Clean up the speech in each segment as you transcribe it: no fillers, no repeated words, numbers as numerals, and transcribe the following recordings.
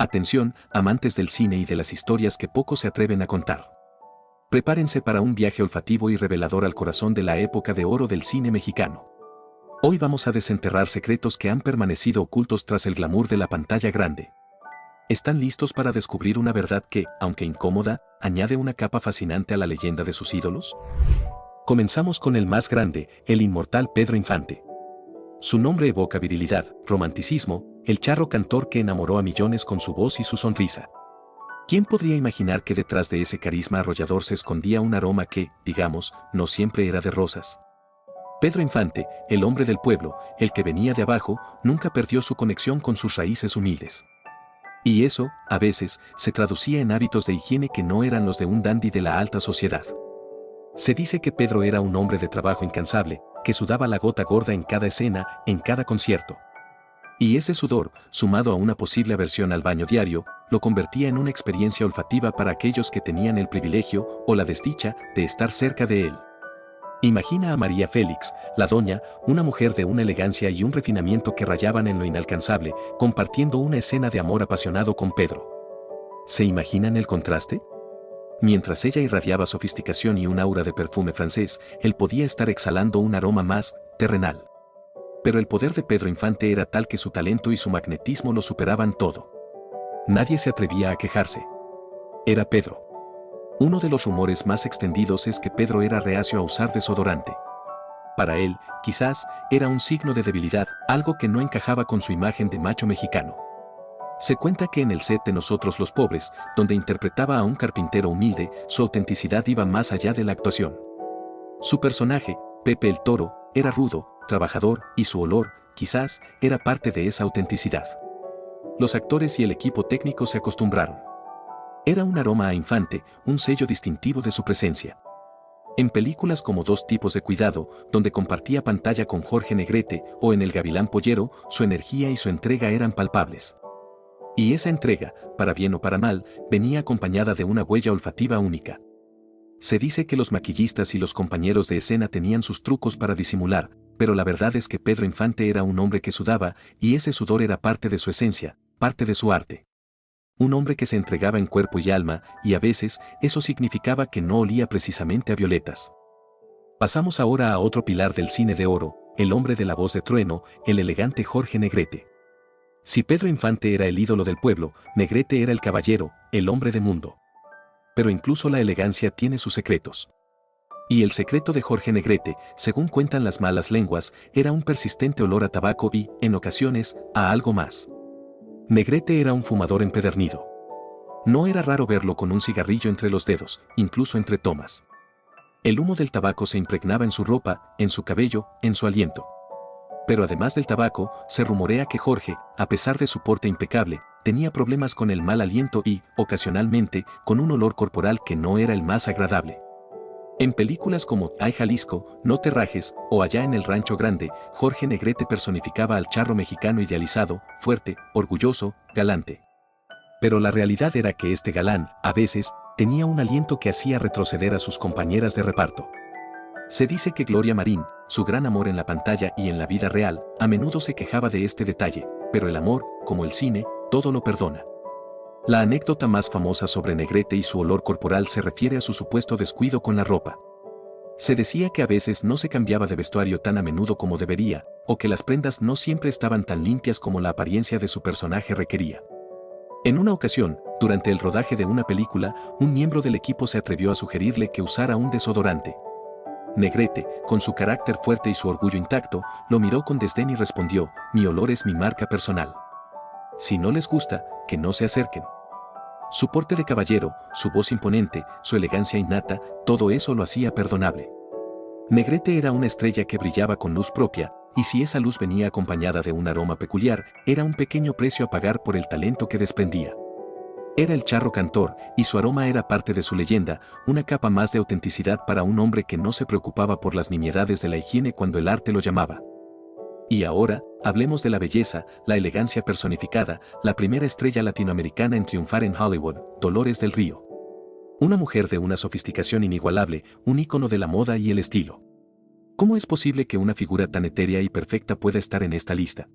Atención, amantes del cine y de las historias que pocos se atreven a contar. Prepárense para un viaje olfativo y revelador al corazón de la época de oro del cine mexicano. Hoy vamos a desenterrar secretos que han permanecido ocultos tras el glamour de la pantalla grande. ¿Están listos para descubrir una verdad que, aunque incómoda, añade una capa fascinante a la leyenda de sus ídolos? Comenzamos con el más grande, el inmortal Pedro Infante. Su nombre evoca virilidad, romanticismo, el charro cantor que enamoró a millones con su voz y su sonrisa. ¿Quién podría imaginar que detrás de ese carisma arrollador se escondía un aroma que, digamos, no siempre era de rosas? Pedro Infante, el hombre del pueblo, el que venía de abajo, nunca perdió su conexión con sus raíces humildes. Y eso, a veces, se traducía en hábitos de higiene que no eran los de un dandy de la alta sociedad. Se dice que Pedro era un hombre de trabajo incansable, que sudaba la gota gorda en cada escena, en cada concierto. Y ese sudor, sumado a una posible aversión al baño diario, lo convertía en una experiencia olfativa para aquellos que tenían el privilegio o la desdicha de estar cerca de él. Imagina a María Félix, la doña, una mujer de una elegancia y un refinamiento que rayaban en lo inalcanzable, compartiendo una escena de amor apasionado con Pedro. ¿Se imaginan el contraste? Mientras ella irradiaba sofisticación y un aura de perfume francés, él podía estar exhalando un aroma más terrenal. Pero el poder de Pedro Infante era tal que su talento y su magnetismo lo superaban todo. Nadie se atrevía a quejarse. Era Pedro. Uno de los rumores más extendidos es que Pedro era reacio a usar desodorante. Para él, quizás, era un signo de debilidad, algo que no encajaba con su imagen de macho mexicano. Se cuenta que en el set de Nosotros los Pobres, donde interpretaba a un carpintero humilde, su autenticidad iba más allá de la actuación. Su personaje, Pepe el Toro, era rudo, trabajador, y su olor, quizás, era parte de esa autenticidad. Los actores y el equipo técnico se acostumbraron. Era un aroma a Infante, un sello distintivo de su presencia. En películas como Dos tipos de cuidado, donde compartía pantalla con Jorge Negrete, o en El Gavilán Pollero, su energía y su entrega eran palpables. Y esa entrega, para bien o para mal, venía acompañada de una huella olfativa única. Se dice que los maquillistas y los compañeros de escena tenían sus trucos para disimular, pero la verdad es que Pedro Infante era un hombre que sudaba, y ese sudor era parte de su esencia, parte de su arte. Un hombre que se entregaba en cuerpo y alma, y a veces, eso significaba que no olía precisamente a violetas. Pasamos ahora a otro pilar del cine de oro, el hombre de la voz de trueno, el elegante Jorge Negrete. Si Pedro Infante era el ídolo del pueblo, Negrete era el caballero, el hombre de mundo. Pero incluso la elegancia tiene sus secretos. Y el secreto de Jorge Negrete, según cuentan las malas lenguas, era un persistente olor a tabaco y, en ocasiones, a algo más. Negrete era un fumador empedernido. No era raro verlo con un cigarrillo entre los dedos, incluso entre tomas. El humo del tabaco se impregnaba en su ropa, en su cabello, en su aliento. Pero además del tabaco, se rumorea que Jorge, a pesar de su porte impecable, tenía problemas con el mal aliento y, ocasionalmente, con un olor corporal que no era el más agradable. En películas como Ay Jalisco, No te rajes, o Allá en el Rancho Grande, Jorge Negrete personificaba al charro mexicano idealizado, fuerte, orgulloso, galante. Pero la realidad era que este galán, a veces, tenía un aliento que hacía retroceder a sus compañeras de reparto. Se dice que Gloria Marín, su gran amor en la pantalla y en la vida real, a menudo se quejaba de este detalle, pero el amor, como el cine, todo lo perdona. La anécdota más famosa sobre Negrete y su olor corporal se refiere a su supuesto descuido con la ropa. Se decía que a veces no se cambiaba de vestuario tan a menudo como debería, o que las prendas no siempre estaban tan limpias como la apariencia de su personaje requería. En una ocasión, durante el rodaje de una película, un miembro del equipo se atrevió a sugerirle que usara un desodorante. Negrete, con su carácter fuerte y su orgullo intacto, lo miró con desdén y respondió: mi olor es mi marca personal. Si no les gusta, que no se acerquen. Su porte de caballero, su voz imponente, su elegancia innata, todo eso lo hacía perdonable. Negrete era una estrella que brillaba con luz propia, y si esa luz venía acompañada de un aroma peculiar, era un pequeño precio a pagar por el talento que desprendía. Era el charro cantor, y su aroma era parte de su leyenda, una capa más de autenticidad para un hombre que no se preocupaba por las nimiedades de la higiene cuando el arte lo llamaba. Y ahora, hablemos de la belleza, la elegancia personificada, la primera estrella latinoamericana en triunfar en Hollywood, Dolores del Río. Una mujer de una sofisticación inigualable, un ícono de la moda y el estilo. ¿Cómo es posible que una figura tan etérea y perfecta pueda estar en esta lista?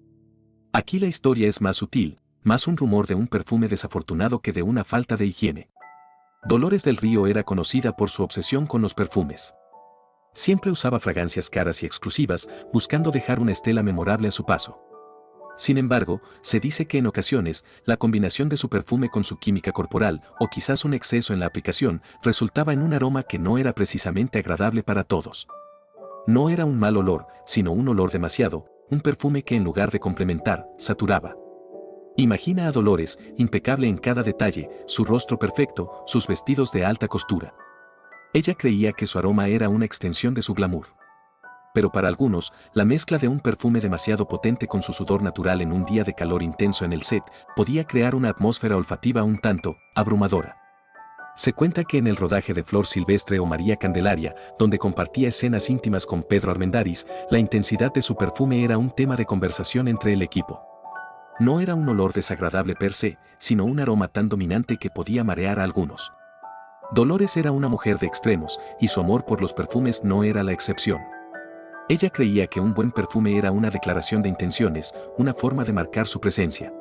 Aquí la historia es más sutil. más un rumor de un perfume desafortunado que de una falta de higiene. Dolores del Río era conocida por su obsesión con los perfumes. Siempre usaba fragancias caras y exclusivas, buscando dejar una estela memorable a su paso. Sin embargo, se dice que en ocasiones, la combinación de su perfume con su química corporal, o quizás un exceso en la aplicación, resultaba en un aroma que no era precisamente agradable para todos. No era un mal olor, sino un olor demasiado, un perfume que en lugar de complementar, saturaba. Imagina a Dolores, impecable en cada detalle, su rostro perfecto, sus vestidos de alta costura. Ella creía que su aroma era una extensión de su glamour. Pero para algunos, la mezcla de un perfume demasiado potente con su sudor natural en un día de calor intenso en el set podía crear una atmósfera olfativa un tanto abrumadora. Se cuenta que en el rodaje de Flor Silvestre o María Candelaria, donde compartía escenas íntimas con Pedro Armendáriz, la intensidad de su perfume era un tema de conversación entre el equipo. No era un olor desagradable per se, sino un aroma tan dominante que podía marear a algunos. Dolores era una mujer de extremos, y su amor por los perfumes no era la excepción. Ella creía que un buen perfume era una declaración de intenciones, una forma de marcar su presencia.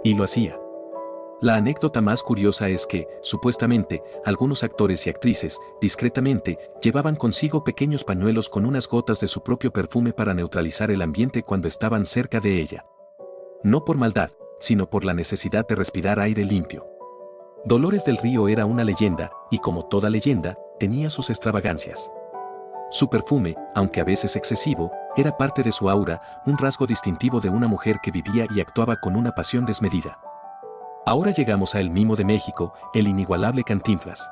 Y lo hacía. La anécdota más curiosa es que, supuestamente, algunos actores y actrices, discretamente, llevaban consigo pequeños pañuelos con unas gotas de su propio perfume para neutralizar el ambiente cuando estaban cerca de ella. No por maldad, sino por la necesidad de respirar aire limpio. Dolores del Río era una leyenda, y como toda leyenda, tenía sus extravagancias. Su perfume, aunque a veces excesivo, era parte de su aura, un rasgo distintivo de una mujer que vivía y actuaba con una pasión desmedida. Ahora llegamos a El Mimo de México, el inigualable Cantinflas.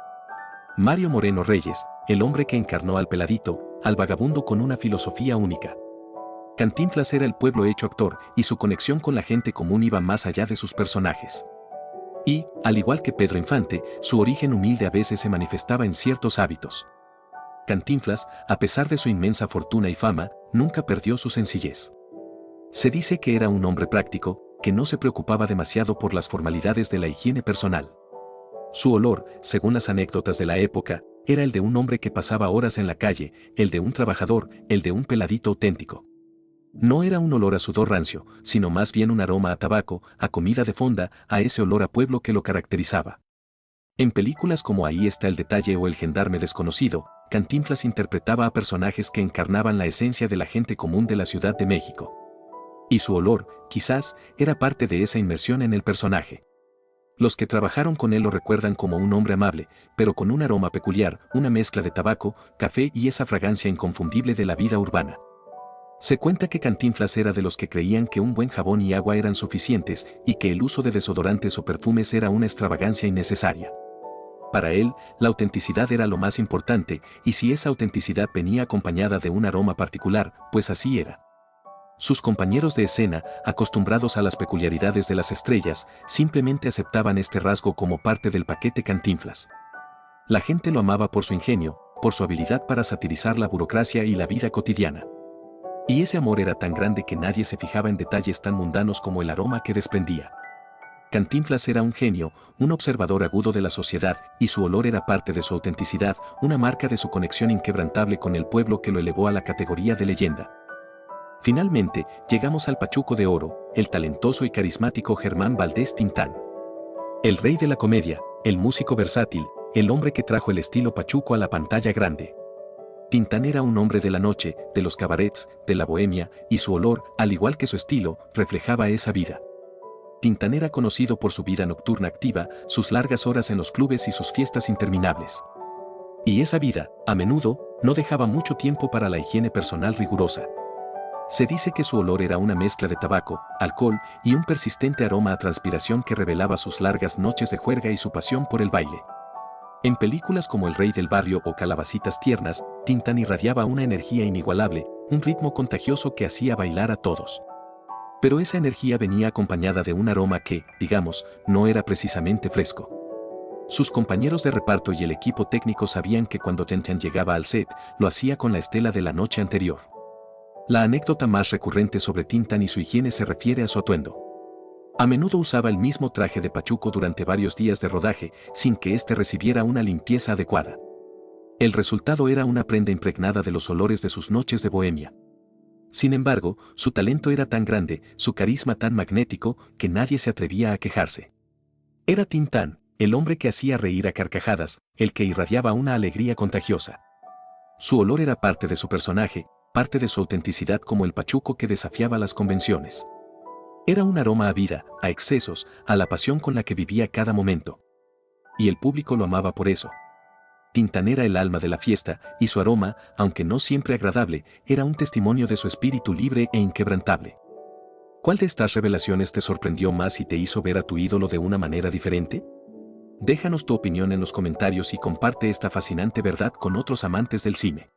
Mario Moreno Reyes, el hombre que encarnó al peladito, al vagabundo con una filosofía única. Cantinflas era el pueblo hecho actor, y su conexión con la gente común iba más allá de sus personajes. Y, al igual que Pedro Infante, su origen humilde a veces se manifestaba en ciertos hábitos. Cantinflas, a pesar de su inmensa fortuna y fama, nunca perdió su sencillez. Se dice que era un hombre práctico, que no se preocupaba demasiado por las formalidades de la higiene personal. Su olor, según las anécdotas de la época, era el de un hombre que pasaba horas en la calle, el de un trabajador, el de un peladito auténtico. No era un olor a sudor rancio, sino más bien un aroma a tabaco, a comida de fonda, a ese olor a pueblo que lo caracterizaba. En películas como Ahí está el detalle o El gendarme desconocido, Cantinflas interpretaba a personajes que encarnaban la esencia de la gente común de la Ciudad de México. Y su olor, quizás, era parte de esa inmersión en el personaje. Los que trabajaron con él lo recuerdan como un hombre amable, pero con un aroma peculiar, una mezcla de tabaco, café y esa fragancia inconfundible de la vida urbana. Se cuenta que Cantinflas era de los que creían que un buen jabón y agua eran suficientes y que el uso de desodorantes o perfumes era una extravagancia innecesaria. Para él, la autenticidad era lo más importante, y si esa autenticidad venía acompañada de un aroma particular, pues así era. Sus compañeros de escena, acostumbrados a las peculiaridades de las estrellas, simplemente aceptaban este rasgo como parte del paquete Cantinflas. La gente lo amaba por su ingenio, por su habilidad para satirizar la burocracia y la vida cotidiana. Y ese amor era tan grande que nadie se fijaba en detalles tan mundanos como el aroma que desprendía. Cantinflas era un genio, un observador agudo de la sociedad, y su olor era parte de su autenticidad, una marca de su conexión inquebrantable con el pueblo que lo elevó a la categoría de leyenda. Finalmente, llegamos al Pachuco de Oro, el talentoso y carismático Germán Valdés Tintán. El rey de la comedia, el músico versátil, el hombre que trajo el estilo pachuco a la pantalla grande. Tintán era un hombre de la noche, de los cabarets, de la bohemia, y su olor, al igual que su estilo, reflejaba esa vida. Tintán era conocido por su vida nocturna activa, sus largas horas en los clubes y sus fiestas interminables. Y esa vida, a menudo, no dejaba mucho tiempo para la higiene personal rigurosa. Se dice que su olor era una mezcla de tabaco, alcohol y un persistente aroma a transpiración que revelaba sus largas noches de juerga y su pasión por el baile. En películas como El Rey del Barrio o Calabacitas Tiernas, Tintán irradiaba una energía inigualable, un ritmo contagioso que hacía bailar a todos. Pero esa energía venía acompañada de un aroma que, digamos, no era precisamente fresco. Sus compañeros de reparto y el equipo técnico sabían que cuando Tintán llegaba al set, lo hacía con la estela de la noche anterior. La anécdota más recurrente sobre Tintán y su higiene se refiere a su atuendo. A menudo usaba el mismo traje de pachuco durante varios días de rodaje, sin que éste recibiera una limpieza adecuada. El resultado era una prenda impregnada de los olores de sus noches de bohemia. Sin embargo, su talento era tan grande, su carisma tan magnético, que nadie se atrevía a quejarse. Era Tintán, el hombre que hacía reír a carcajadas, el que irradiaba una alegría contagiosa. Su olor era parte de su personaje, parte de su autenticidad como el pachuco que desafiaba las convenciones. Era un aroma a vida, a excesos, a la pasión con la que vivía cada momento. Y el público lo amaba por eso. Tintán era el alma de la fiesta, y su aroma, aunque no siempre agradable, era un testimonio de su espíritu libre e inquebrantable. ¿Cuál de estas revelaciones te sorprendió más y te hizo ver a tu ídolo de una manera diferente? Déjanos tu opinión en los comentarios y comparte esta fascinante verdad con otros amantes del cine.